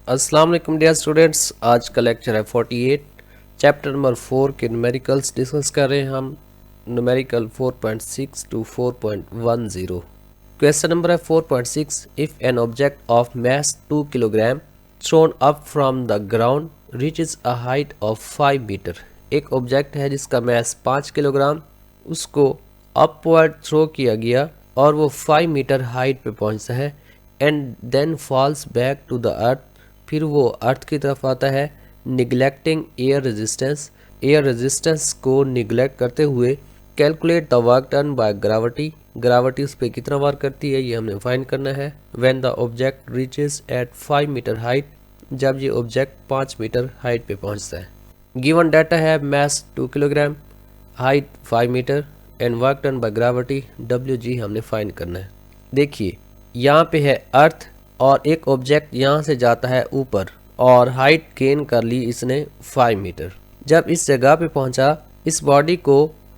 अस्सलाम वालेकुम dear students, आज का लेक्चर है 48। चैप्टर नंबर 4 के न्यूमेरिकल्स डिस्कस कर रहे हैं हम। Numerical 4.6 to 4.10। क्वेश्चन नंबर है 4.6। If an object of mass 2 kilogram thrown up from the ground reaches a height of 5 metre. एक ऑब्जेक्ट है जिसका मैस 5 किलोग्राम, उसको अपवर्ड थ्रो किया गया और वो 5 मीटर हाइट पे पहुंचता है and then falls back to the earth. फिर वो अर्थ की तरफ आता है neglecting air resistance. Air resistance को निगलेक्ट करते हुए calculate the work done by gravity. Gravity उस पर कितना वर्क करती है ये हमने फाइंड करना है। When the object reaches at 5 metre height, जब ये ऑब्जेक्ट 5 मीटर हाइट पे पहुंचता है। गिवन डाटा है mass 2 kilogram, height 5 metre and work done by gravity WG हमने फाइंड करना है। देखिए यहाँ पे है अर्थ और एक ऑब्जेक्ट यहाँ से जाता है ऊपर और हाइट गेन कर ली इसने 5 मीटर। जब इस जगह पे पहुँचा, इस बॉडी को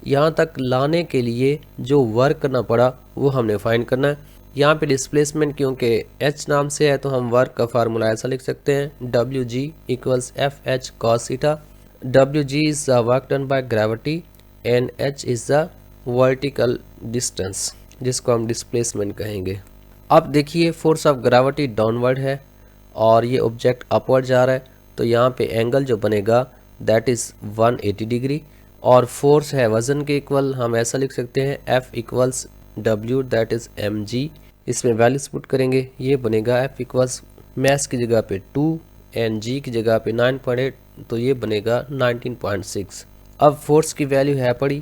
यहाँ तक लाने के लिए जो वर्क करना पड़ा वो हमने फाइंड करना है। यहाँ पे डिस्प्लेसमेंट क्योंकि H नाम से है तो हम वर्क का फार्मूला ऐसा लिख सकते हैं WG equals FH cos theta. WG is the work done by gravity and H is the vertical distance, जिसको हम डिस्प्लेसमेंट कहेंगे। अब देखिए फोर्स ऑफ ग्रेविटी डाउनवर्ड है और ये ऑब्जेक्ट अपवर्ड जा रहा है, तो यहाँ पे एंगल जो बनेगा दैट इज़ 180 डिग्री। और फोर्स है वज़न के इक्वल, हम ऐसा लिख सकते हैं F equals W that is mg। इसमें वैल्यूज पुट करेंगे, ये बनेगा F इक्वल्स मैस की जगह पे 2 एंड G की जगह पे 9.8, तो ये बनेगा 19.6। अब फोर्स की वैल्यू है पड़ी,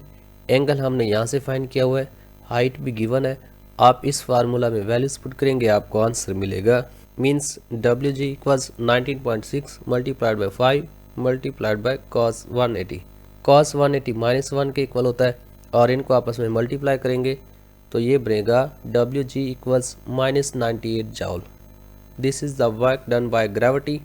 एंगल हमने यहाँ से फाइंड किया हुआ है, हाइट भी गिवन है। आप इस फार्मूला में वैल्यूज पुट करेंगे, आपको आंसर मिलेगा। Means WG equals 19.6 multiplied by 5 multiplied by cos 180। cos 180 -1 के इक्वल होता है और इनको आपस में मल्टीप्लाई करेंगे तो ये बनेगा WG equals -98 joule. This is the work done by gravity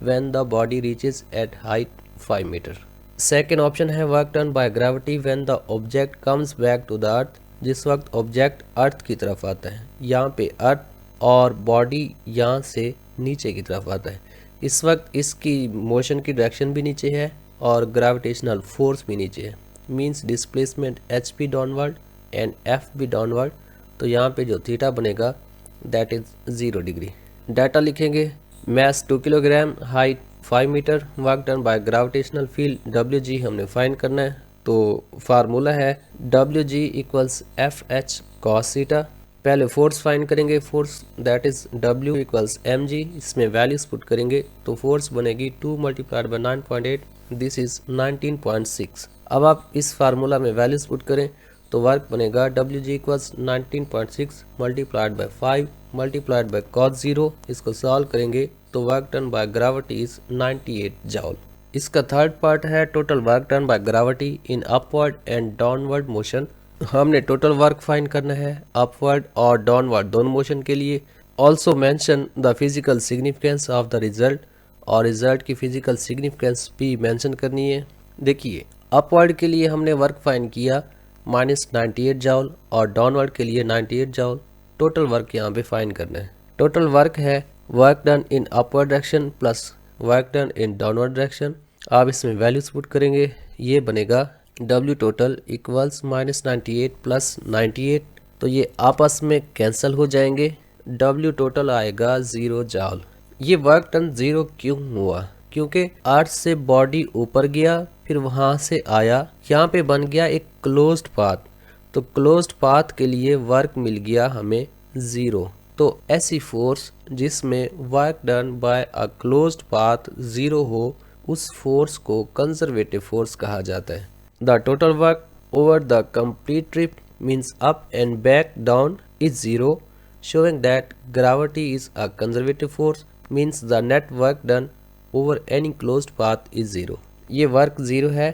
when the body reaches at height 5 metre. Second option है work done by gravity when the object comes back to the earth. जिस वक्त object अर्थ की तरफ आता है, यहाँ पे अर्थ और बॉडी यहाँ से नीचे की तरफ आता है, इस वक्त इसकी मोशन की डायरेक्शन भी नीचे है और ग्रेविटेशनल फोर्स भी नीचे है। मींस डिस्प्लेसमेंट H भी डाउनवर्ड एंड F भी डाउनवर्ड, तो यहाँ पे जो थीटा बनेगा दैट इज़ 0 डिग्री। डाटा लिखेंगे, mass 2 kilogram, height 5 metre, work done by gravitational field WG हमने फाइंड करना है। तो फार्मूला है WG equals FH cos theta. पहले फोर्स फाइंड करेंगे, force that is W equals mg। इसमें वैल्यूज पुट करेंगे तो फोर्स बनेगी 2 मल्टीप्लाइड बाई 9.8, दिस इज 19.6। अब आप इस फार्मूला में वैल्यूज पुट करें तो वर्क बनेगा WG equals 19.6 multiplied by 5 multiplied by cos 0। इसको सॉल्व करेंगे तो work done by gravity is 98 जॉल। इसका थर्ड पार्ट है total work done by gravity in upward and downward motion. हमने टोटल वर्क फाइंड करना है अपवर्ड और डाउनवर्ड दोनों मोशन के लिए। Also mention the physical significance of the result, और रिजल्ट की फिजिकल सिग्निफिकेंस भी मेंशन करनी है। देखिए अपवर्ड के लिए हमने वर्क फाइंड किया -98 जॉल और डाउनवर्ड के लिए 98 जॉल। टोटल वर्क यहाँ पे फाइंड करना है। टोटल वर्क है work done in upward direction plus work done in downward direction. आप इसमें वैल्यूज पुट करेंगे, ये बनेगा W टोटल इक्वल्स -98 प्लस 98, तो ये आपस में कैंसिल हो जाएंगे। W टोटल आएगा 0 जॉल। ये वर्क डन 0 क्यों हुआ? क्योंकि अर्थ से बॉडी ऊपर गया, फिर वहाँ से आया, यहाँ पे बन गया एक क्लोज्ड पाथ, तो क्लोज्ड पाथ के लिए वर्क मिल गया हमें 0। तो ऐसी फोर्स जिसमें वर्क डन बाय अ क्लोज्ड पाथ 0 हो, उस फोर्स को कंजर्वेटिव फोर्स कहा जाता है। The total work over the complete trip means up and back down is 0, showing that gravity is a conservative force, means the net work done over any closed path is 0। ये work 0 है,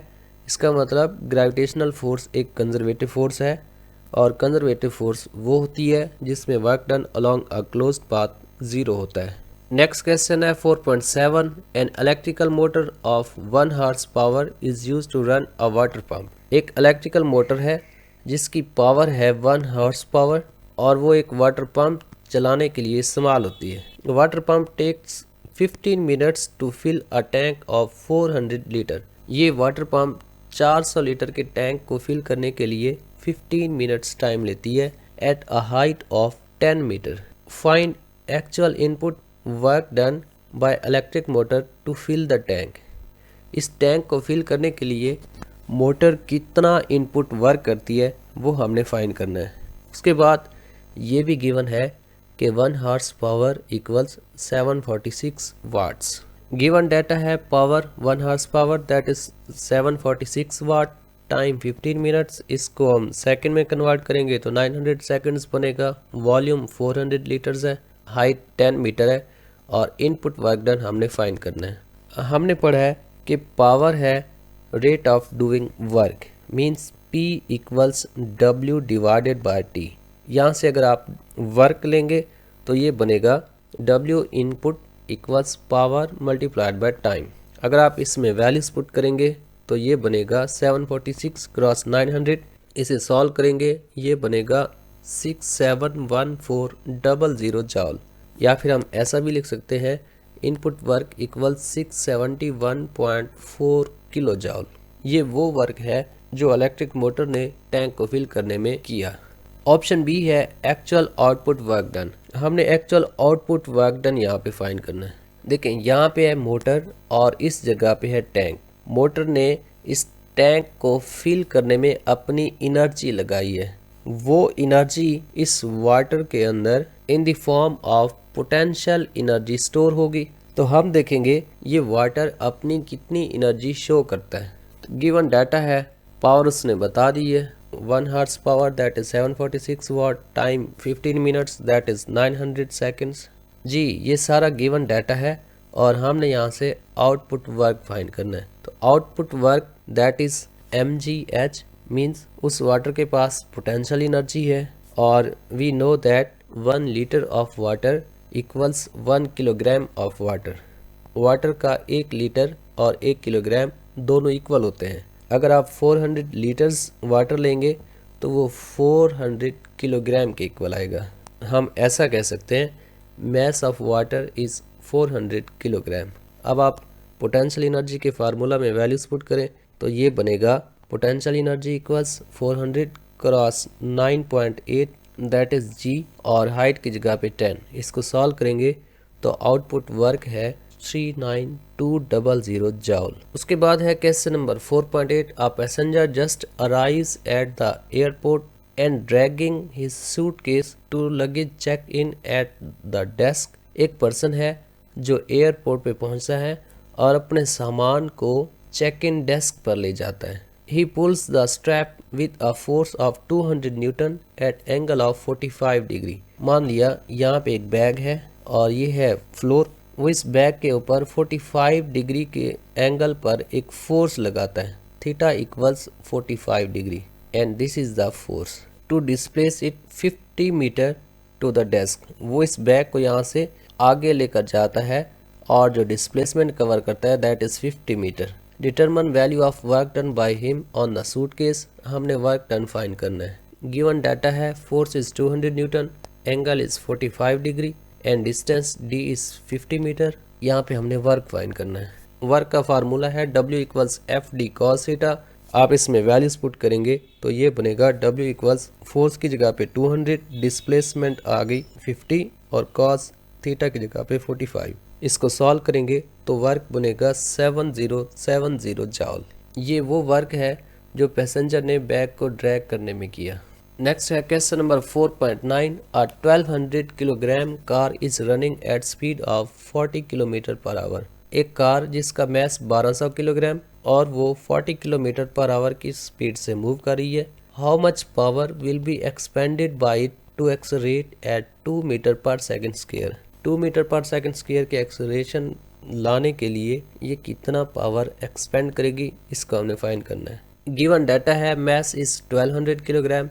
इसका मतलब gravitational force एक conservative force है और conservative force वो होती है जिसमें work done along a closed path 0 होता है। नेक्स्ट क्वेश्चन है 4.7। An electrical motor of 1 horse power is use to run a water pump. एक इलेक्ट्रिकल मोटर है जिसकी पावर है 1 हॉर्स पावर और वो एक वाटर पंप चलाने के लिए इस्तेमाल होती है। Water pump takes 15 minutes to fill a tank of 400 litre. ये वाटर पंप 400 लीटर के टैंक को फिल करने के लिए 15 मिनट्स टाइम लेती है at a height of 10 metre. Find actual input work done by electric motor to fill the tank. इस tank को फिल करने के लिए मोटर कितना इनपुट वर्क करती है वो हमने फाइंड करना है। उसके बाद ये भी गिवन है कि 1 horse power equals 746 watts. Given data है power 1 horse power that is 746 watt time 15 minutes. इसको हम सेकंड में कन्वर्ट करेंगे तो 900 सेकंड्स बनेगा। वॉल्यूम 400 लीटर्स है, हाइट 10 मीटर है और इनपुट वर्क डन हमने फाइंड करना है। हमने पढ़ा है कि पावर है rate of doing work means P equals W divided by T। यहाँ से अगर आप वर्क लेंगे तो ये बनेगा W input equals power multiplied by time. अगर आप इसमें वैल्यूज पुट करेंगे तो ये बनेगा 746 क्रॉस 900। इसे सॉल्व करेंगे ये बनेगा 671400 जॉल। या फिर हम ऐसा भी लिख सकते हैं इनपुट वर्क इक्वल 671.4 किलो जॉल। ये वो वर्क है जो इलेक्ट्रिक मोटर ने टैंक को फिल करने में किया। ऑप्शन बी है एक्चुअल आउटपुट वर्क डन। हमने एक्चुअल आउटपुट वर्क डन यहाँ पे फाइंड करना है। देखें यहाँ पे है मोटर और इस जगह पे है टैंक। मोटर ने इस टैंक को फिल करने में अपनी एनर्जी लगाई है। वो एनर्जी इस वाटर के अंदर इन the form of potential energy store होगी। तो हम देखेंगे ये वाटर अपनी कितनी एनर्जी शो करता है। तो गिवन डाटा है, पावर उसने बता दी है 1 horse power that is 746 watt time 15 minutes that is 900 seconds. जी ये सारा गिवन डाटा है और हमने यहाँ से आउटपुट वर्क फाइंड करना है। तो output work that is mgh means उस वाटर के पास पोटेंशियल एनर्जी है और we know that 1 litre of water equals 1 kilogram of water. Water का 1 लीटर और 1 किलोग्राम दोनों इक्वल होते हैं। अगर आप 400 लीटर्स वाटर लेंगे तो वो 400 किलोग्राम के इक्वल आएगा। हम ऐसा कह सकते हैं mass of water is 400 kilogram. अब आप पोटेंशियल एनर्जी के फार्मूला में वैल्यूज पुट करें तो ये बनेगा potential energy equals 400 cross 9.8 that is G और हाइट की जगह पे 10। इसको सॉल्व करेंगे तो आउटपुट वर्क है 39200 जॉल। उसके बाद है question number 4.8। A passenger just arrives at the airport and dragging his suitcase to luggage check in at the desk. एक पर्सन है जो एयरपोर्ट पे पहुंचा है और अपने सामान को चेक इन डेस्क पर ले जाता है। He pulls the strap with a force of 200 Newton at angle of 45 degree. मान लिया यहाँ पे एक बैग है और ये है फ्लोर। वो इस बैग के ऊपर 45 डिग्री के एंगल पर एक फोर्स लगाता है। Theta equals 45 degree and this is the force to displace it 50 metre to the desk. वो इस बैग को यहाँ से आगे लेकर जाता है और जो डिस्प्लेसमेंट कवर करता है that is 50 metre. Determine value of work done by him on the suitcase. हमने वर्क डन फाइंड करना है। गिवन डाटा है force is 200 newton, angle is 45 degree and distance d is 50 metre. यहाँ पे हमने work find करना है। Work का फार्मूला है W equals F D cos theta. आप इसमें वैल्यूज पुट करेंगे तो ये बनेगा W इक्वल्स फोर्स की जगह पे 200, डिस्प्लेसमेंट आ गई 50 और कॉस थीटा की जगह पे 45। इसको सॉल्व करेंगे तो वर्क बनेगा 7070 जॉल। ये वो वर्क है जो पैसेंजर ने बैग को ड्रैग करने में किया। नेक्स्ट है question number 4.9। A 1200 kilogram car is running at speed of 40 kilometre per our. एक कार जिसका मैस 1200 किलोग्राम और वो 40 किलोमीटर पर आवर की स्पीड से मूव कर रही है। How much power will be expended by it to accelerate at 2 metre per second square. 2 metre per second square के एक्सेलरेशन लाने के लिए ये कितना पावर एक्सपेंड करेगी, इसको हमने फाइंड करना है। गिवन डाटा है mass is 1200 kilogram,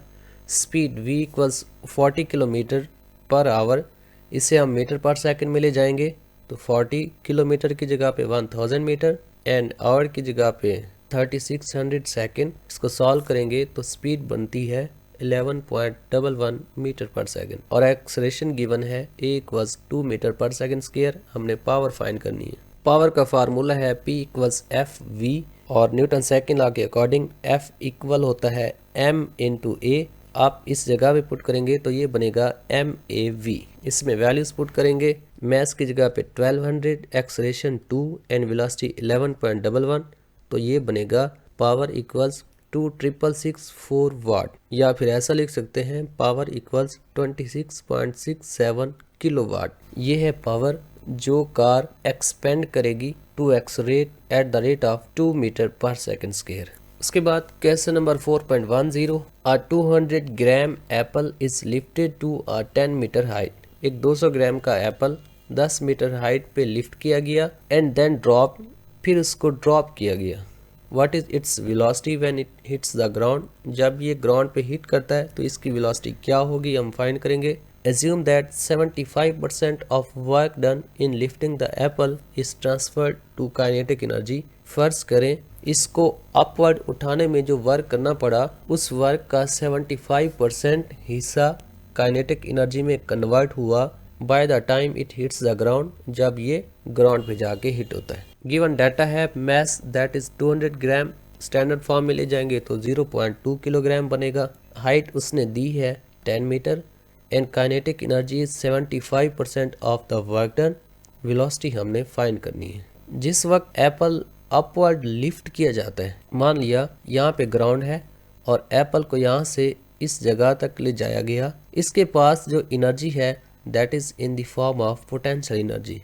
speed v equals 40 kilometre per hour. इसे हम मीटर पर सेकंड में ले जाएंगे तो 40 किलोमीटर की जगह पे 1000 मीटर एंड आवर की जगह पे 3600 सेकंड। इसको सॉल्व करेंगे तो स्पीड बनती है 11.11 मीटर पर सेकंड और एक्सलेरेशन गिवन है a equals 2 metre per second square. हमने पावर फाइंड करनी है। पावर का फार्मूला है P इक्वल्स एफ वी और न्यूटन सेकंड लॉ के अकॉर्डिंग F इक्वल होता है m इंटू a। आप इस जगह पे पुट करेंगे तो ये बनेगा MAV। इसमें वैल्यूज पुट करेंगे, मैस की जगह पे 1200, एक्सलेरेशन 2 एंड वेलोसिटी 11.11, तो ये बनेगा पावर इक्वल्स 26664 वाट, या फिर ऐसा लिख सकते हैं पावर इक्वल्स 26.67 किलोवाट। ये है पावर जो कार एक्सपेंड करेगी to accelerate at the rate of 2 metre per second square. उसके बाद question number 4.10, a 200 gram apple is lifted to a 10 metre height. एक 200 ग्राम का एप्पल 10 मीटर हाइट पे lift किया गया एंड देन ड्रॉप, फिर उसको ड्रॉप किया गया। What is its velocity when it hits the ground. जब ये ग्राउंड पे हिट करता है तो इसकी वेलोसिटी क्या होगी, हम फाइंड करेंगे। Assume that 75% of work done in lifting the apple is transferred to kinetic energy। फर्ज करें इसको अपवर्ड उठाने में जो वर्क करना पड़ा उस वर्क का 75% हिस्सा काइनेटिक एनर्जी में कन्वर्ट हुआ by the time it hits the ground, जब ये ग्राउंड पे जाके हिट होता है। गिवन डाटा है mass that is 200 gram, standard form में ले जाएंगे तो 0.2 किलोग्राम बनेगा। हाइट उसने दी है 10 metre and kinetic energy is 75% of the work done. Velocity हमने फाइंड करनी है। जिस वक्त एप्पल अपवर्ड लिफ्ट किया जाता है, मान लिया यहाँ पे ग्राउंड है और एप्पल को यहाँ से इस जगह तक ले जाया गया, इसके पास जो एनर्जी है that is in the form of potential energy.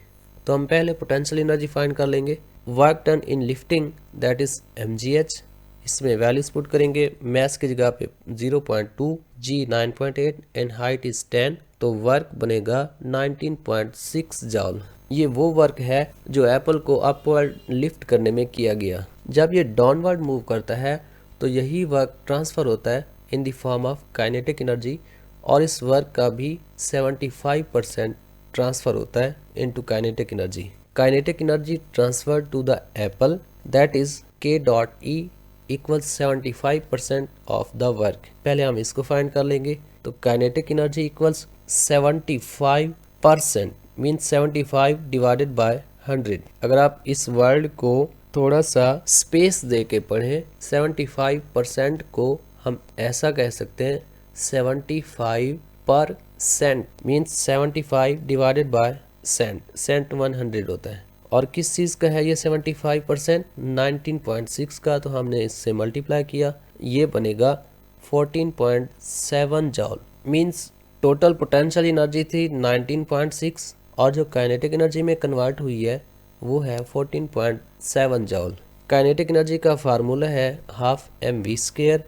तो हम पहले पोटेंशियल एनर्जी फाइंड कर लेंगे। Work done in lifting that is mgh। इसमें वैल्यूज पुट करेंगे, मैस की जगह पे 0.2, g 9.8 एंड हाइट इज 10, तो वर्क बनेगा 19.6 जॉल। ये वो वर्क है जो एप्पल को अपवर्ड लिफ्ट करने में किया गया। जब ये डाउनवर्ड मूव करता है तो यही वर्क ट्रांसफर होता है in the form of kinetic energy और इस वर्क का भी 75% ट्रांसफर होता है into kinetic energy. Kinetic energy transfer to the apple that is k.E equals 75% of the work. पहले हम इसको फाइंड कर लेंगे, तो kinetic energy equals 75% means 75 divided by 100। अगर आप इस वर्ड को थोड़ा सा स्पेस दे के पढ़ें, 75% को हम ऐसा कह सकते हैं 75% मीन्स 75 डिवाइडेड बाय सेंट 100 होता है। और किस चीज़ का है ये 75%? 19.6 का, तो हमने इससे मल्टीप्लाई किया, ये बनेगा 14.7 जॉल। मीन्स टोटल पोटेंशियल एनर्जी थी 19.6 और जो काइनेटिक एनर्जी में कन्वर्ट हुई है वो है 14.7 जॉल। काइनेटिक एनर्जी का फार्मूला है हाफ mv²।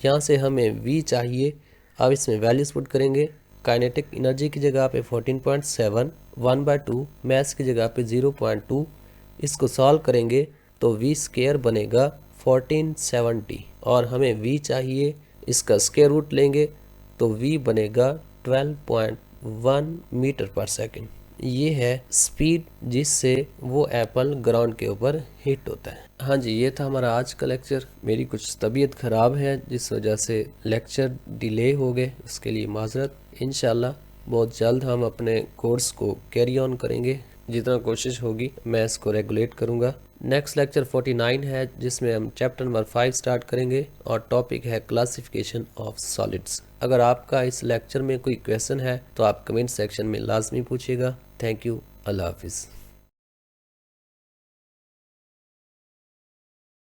यहाँ से हमें v चाहिए, अब इसमें वैल्यूज पुट करेंगे। काइनेटिक एनर्जी की जगह पे 14.7, 1/2, मैस की जगह पे 0.2, इसको सॉल्व करेंगे तो v² बनेगा 1470 और हमें v चाहिए, इसका स्क्वायर रूट लेंगे तो v बनेगा 12.1 मीटर पर सेकंड। ये है स्पीड जिससे वो एप्पल ग्राउंड के ऊपर हिट होता है। हाँ जी, ये था हमारा आज का लेक्चर। मेरी कुछ तबीयत ख़राब है जिस वजह से लेक्चर डिले हो गए, उसके लिए माजरत। इंशाल्लाह बहुत जल्द हम अपने कोर्स को कैरी ऑन करेंगे। जितना कोशिश होगी मैं इसको रेगुलेट करूँगा। नेक्स्ट लेक्चर 49 है जिसमें हम चैप्टर नंबर 5 स्टार्ट करेंगे और टॉपिक है क्लासिफिकेशन ऑफ सॉलिड्स। अगर आपका इस लेक्चर में कोई क्वेश्चन है तो आप कमेंट सेक्शन में लाजमी पूछिएगा। Thank you. अल्लाह हाफिज़।